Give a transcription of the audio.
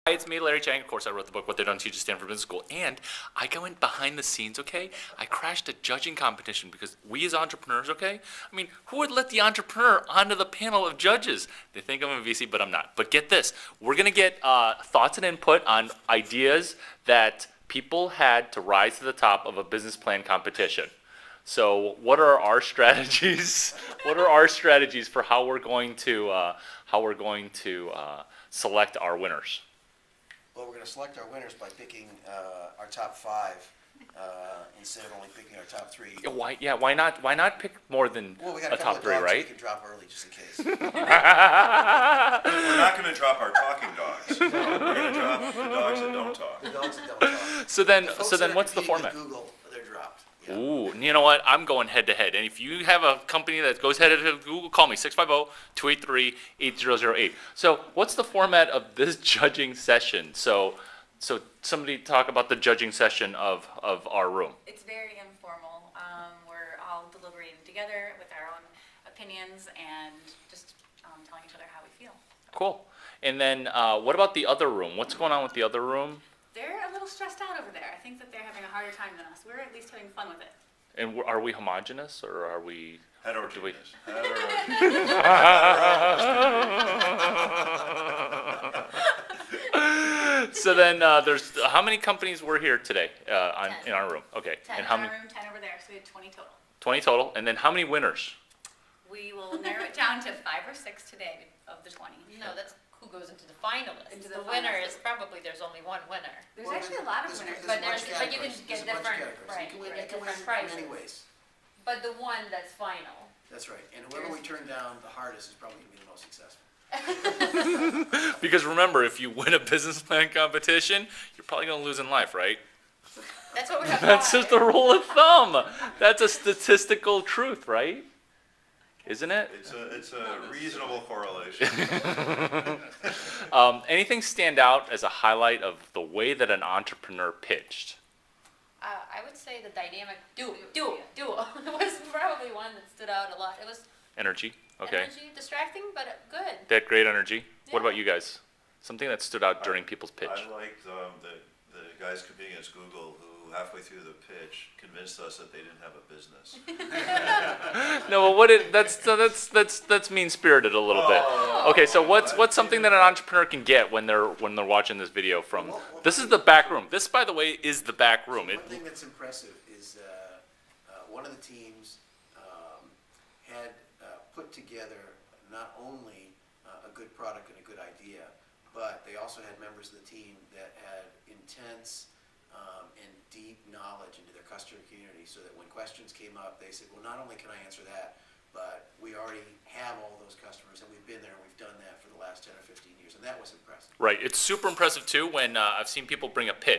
Hi, it's me, Larry Chang. Of course, I wrote the book, What They Don't Teach at Stanford Business School. And I went behind the scenes, okay? I crashed a judging competition because we as entrepreneurs, okay? I mean, who would let the entrepreneur onto the panel of judges? They think I'm a VC, but I'm not. But get this. We're going to get thoughts and input on ideas that people had to rise to the top of a business plan competition. So what are our strategies? What are our strategies for how we're going to select our winners? Well, we're going to select our winners by picking our top 5 instead of only picking our top 3. Why not pick more than Well, we got a a couple top of 3, dogs right? we can drop early just in case. We're not going to drop our talking dogs. We're going to drop the dogs that don't talk. The dogs that don't talk. So then, The folks that are what's the competing with format? Google, they're dropped. Yeah. Ooh, and you know what? I'm going head to head. And if you have a company that goes head to head with Google, call me 650-283-8008. So what's the format of this judging session? So somebody talk about the judging session of our room. It's very informal. We're all deliberating together with our own opinions and just telling each other how we feel. Cool. And then what about the other room? What's going on with the other room? They're a little stressed out over there. I think that they're having a harder time than us. We're at least having fun with it. And are we homogenous or are we? Heterogeneous. So then there's how many companies were here today in our room? Okay. 10 And in how our many? room, 10 over there, so we have 20 total. 20 total. And then how many winners? We will narrow it down to 5 or 6 today of the 20. No, that's who goes into the finalists. Into The the winner finalists. is probably, there's only one winner. There's actually a lot of There's- winners. there's a But bunch there's- of but you can categories. get There's a bunch of different- categories. right, You can win, right, you can win different in many prizes. ways. But the one that's final. That's right. And whoever we turn down the hardest is probably going to be the most successful. Because remember, if you win a business plan competition, you're probably going to lose in life, right? That's what we have. That's just a rule of thumb. That's a statistical truth, right? Isn't it? It's a reasonable correlation. Anything stand out as a highlight of the way that an entrepreneur pitched? I would say the dynamic duo was probably one that stood out a lot. It was Energy. Okay. energy, distracting, but good. They had great energy. What Yeah. about you guys? Something that stood out during people's pitch. I liked the guys competing against Google who halfway through the pitch convinced us that they didn't have a business. No, well, that's mean spirited a little bit. Okay, so what's something that an entrepreneur can get when they're watching this video from? This is the back room. This, by the way, is the back room. One thing that's impressive is one of the teams had put together not only a good product and a good idea, but they also had members of the team that had intense and deep knowledge into their customer community, so that when questions came up, they said, well, not only can I answer that, but we already have all those customers, and we've been there, and we've done that for the last 10 or 15 years, and that was impressive. Right. It's super impressive too when I've seen people bring a pitch.